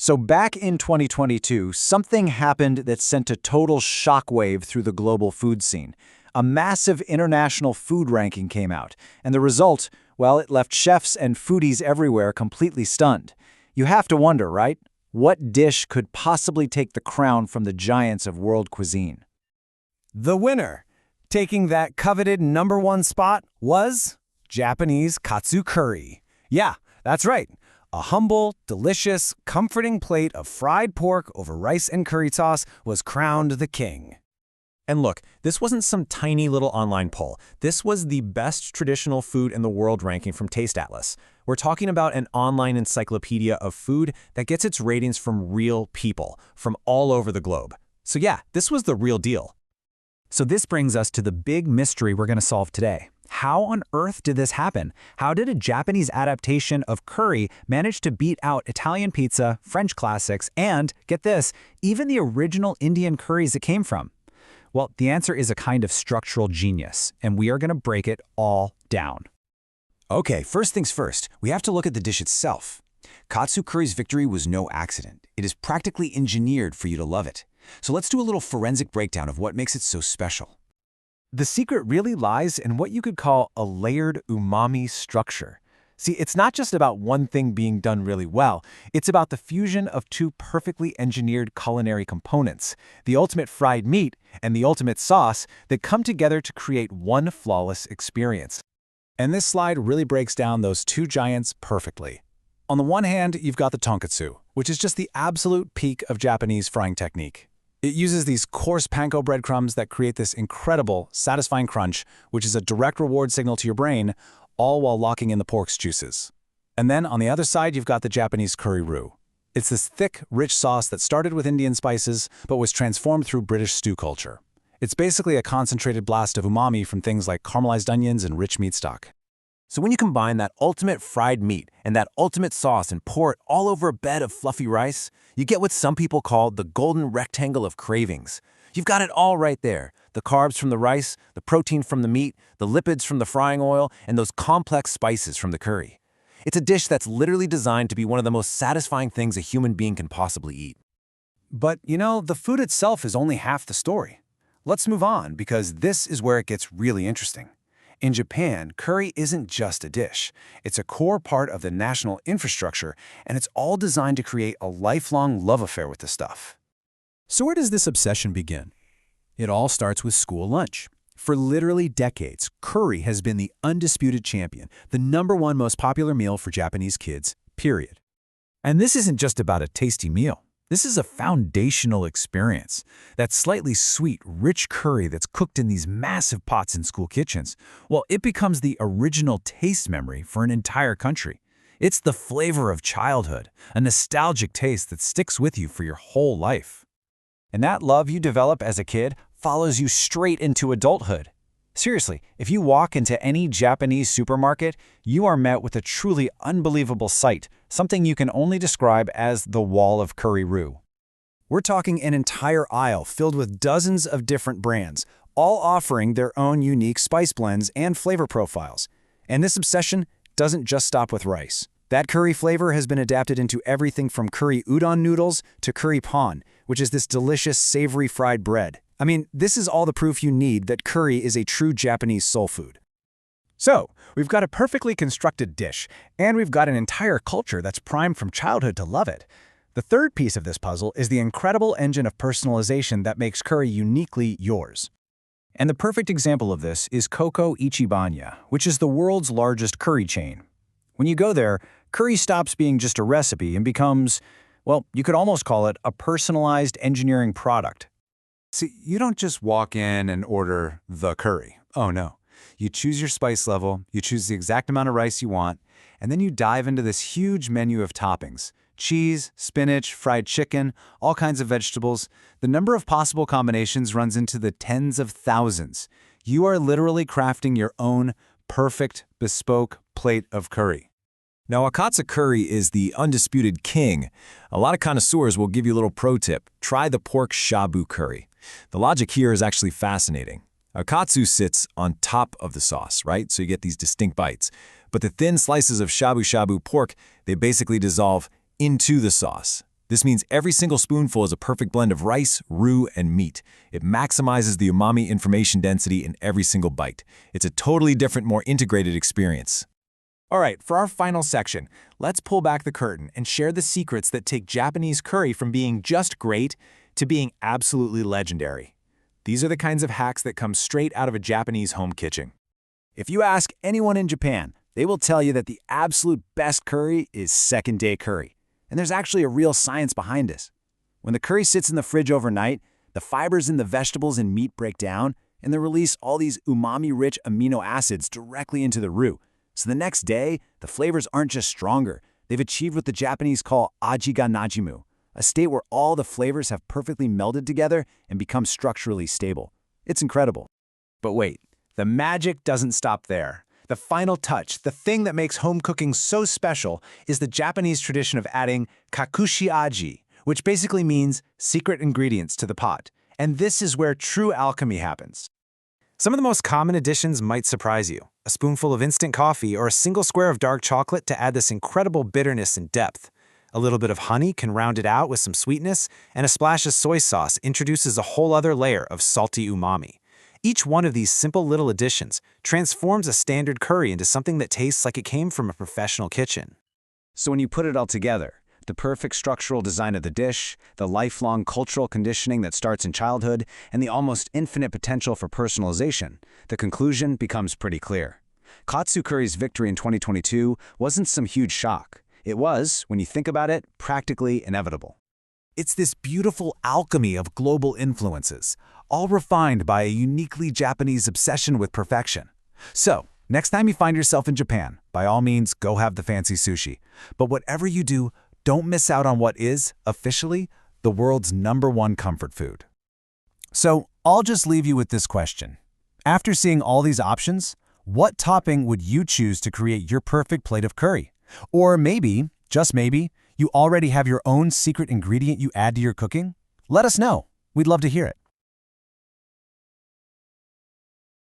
So back in 2022, something happened that sent a total shockwave through the global food scene. A massive international food ranking came out, and the result, well, it left chefs and foodies everywhere completely stunned. You have to wonder, right? What dish could possibly take the crown from the giants of world cuisine? The winner, taking that coveted #1 spot, was Japanese Katsu Curry. Yeah, that's right. A humble, delicious, comforting plate of fried pork over rice and curry sauce was crowned the king. And look, this wasn't some tiny little online poll. This was the best traditional food in the world ranking from Taste Atlas. We're talking about an online encyclopedia of food that gets its ratings from real people from all over the globe. So yeah, this was the real deal. So this brings us to the big mystery we're going to solve today. How on earth did this happen? How did a Japanese adaptation of curry manage to beat out Italian pizza, French classics, and, get this, even the original Indian curries it came from? Well, the answer is a kind of structural genius, and we are going to break it all down. Okay, first things first, we have to look at the dish itself. Katsu Curry's victory was no accident. It is practically engineered for you to love it. So let's do a little forensic breakdown of what makes it so special. The secret really lies in what you could call a layered umami structure. See, it's not just about one thing being done really well. It's about the fusion of two perfectly engineered culinary components, the ultimate fried meat and the ultimate sauce, that come together to create one flawless experience. And this slide really breaks down those two giants perfectly. On the one hand, you've got the Tonkatsu, which is just the absolute peak of Japanese frying technique. It uses these coarse panko breadcrumbs that create this incredible, satisfying crunch, which is a direct reward signal to your brain, all while locking in the pork's juices. And then on the other side, you've got the Japanese curry roux. It's this thick, rich sauce that started with Indian spices, but was transformed through British stew culture. It's basically a concentrated blast of umami from things like caramelized onions and rich meat stock. So when you combine that ultimate fried meat and that ultimate sauce and pour it all over a bed of fluffy rice, you get what some people call the golden rectangle of cravings. You've got it all right there. The carbs from the rice, the protein from the meat, the lipids from the frying oil, and those complex spices from the curry. It's a dish that's literally designed to be one of the most satisfying things a human being can possibly eat. But, the food itself is only half the story. Let's move on, because this is where it gets really interesting. In Japan, curry isn't just a dish. It's a core part of the national infrastructure, and it's all designed to create a lifelong love affair with the stuff. So where does this obsession begin? It all starts with school lunch. For literally decades, curry has been the undisputed champion, the #1 most popular meal for Japanese kids, period. And this isn't just about a tasty meal. This is a foundational experience. That slightly sweet, rich curry that's cooked in these massive pots in school kitchens, well, it becomes the original taste memory for an entire country. It's the flavor of childhood, a nostalgic taste that sticks with you for your whole life. And that love you develop as a kid follows you straight into adulthood. Seriously, if you walk into any Japanese supermarket, you are met with a truly unbelievable sight, something you can only describe as the wall of curry roux. We're talking an entire aisle filled with dozens of different brands, all offering their own unique spice blends and flavor profiles. And this obsession doesn't just stop with rice. That curry flavor has been adapted into everything from curry udon noodles to curry pan, which is this delicious, savory fried bread. I mean, this is all the proof you need that curry is a true Japanese soul food. So, we've got a perfectly constructed dish, and we've got an entire culture that's primed from childhood to love it. The third piece of this puzzle is the incredible engine of personalization that makes curry uniquely yours. And the perfect example of this is CoCo Ichibanya, which is the world's largest curry chain. When you go there, curry stops being just a recipe and becomes, well, you could almost call it a personalized engineering product. See, you don't just walk in and order the curry. Oh no. You choose your spice level, you choose the exact amount of rice you want, and then you dive into this huge menu of toppings. Cheese, spinach, fried chicken, all kinds of vegetables. The number of possible combinations runs into the tens of thousands. You are literally crafting your own perfect, bespoke plate of curry. Now, Katsu Curry is the undisputed king. A lot of connoisseurs will give you a little pro tip. Try the pork Shabu Curry. The logic here is actually fascinating. Katsu sits on top of the sauce, right? So you get these distinct bites. But the thin slices of shabu shabu pork, they basically dissolve into the sauce. This means every single spoonful is a perfect blend of rice, roux, and meat. It maximizes the umami information density in every single bite. It's a totally different, more integrated experience. All right, for our final section, let's pull back the curtain and share the secrets that take Japanese curry from being just great to being absolutely legendary. These are the kinds of hacks that come straight out of a Japanese home kitchen. If you ask anyone in Japan, they will tell you that the absolute best curry is second-day curry. And there's actually a real science behind this. When the curry sits in the fridge overnight, the fibers in the vegetables and meat break down, and they release all these umami-rich amino acids directly into the roux. So the next day, the flavors aren't just stronger. They've achieved what the Japanese call aji ga najimu, a state where all the flavors have perfectly melded together and become structurally stable. It's incredible. But wait, the magic doesn't stop there. The final touch, the thing that makes home cooking so special, is the Japanese tradition of adding kakushi aji, which basically means secret ingredients to the pot. And this is where true alchemy happens. Some of the most common additions might surprise you. A spoonful of instant coffee or a single square of dark chocolate to add this incredible bitterness and depth. A little bit of honey can round it out with some sweetness, and a splash of soy sauce introduces a whole other layer of salty umami. Each one of these simple little additions transforms a standard curry into something that tastes like it came from a professional kitchen. So when you put it all together, the perfect structural design of the dish, the lifelong cultural conditioning that starts in childhood, and the almost infinite potential for personalization, the conclusion becomes pretty clear. Katsu Curry's victory in 2022 wasn't some huge shock. It was, when you think about it, practically inevitable. It's this beautiful alchemy of global influences, all refined by a uniquely Japanese obsession with perfection. So, next time you find yourself in Japan, by all means, go have the fancy sushi. But whatever you do, don't miss out on what is, officially, the world's #1 comfort food. So, I'll just leave you with this question. After seeing all these options, what topping would you choose to create your perfect plate of curry? Or maybe, just maybe, you already have your own secret ingredient you add to your cooking? Let us know. We'd love to hear it.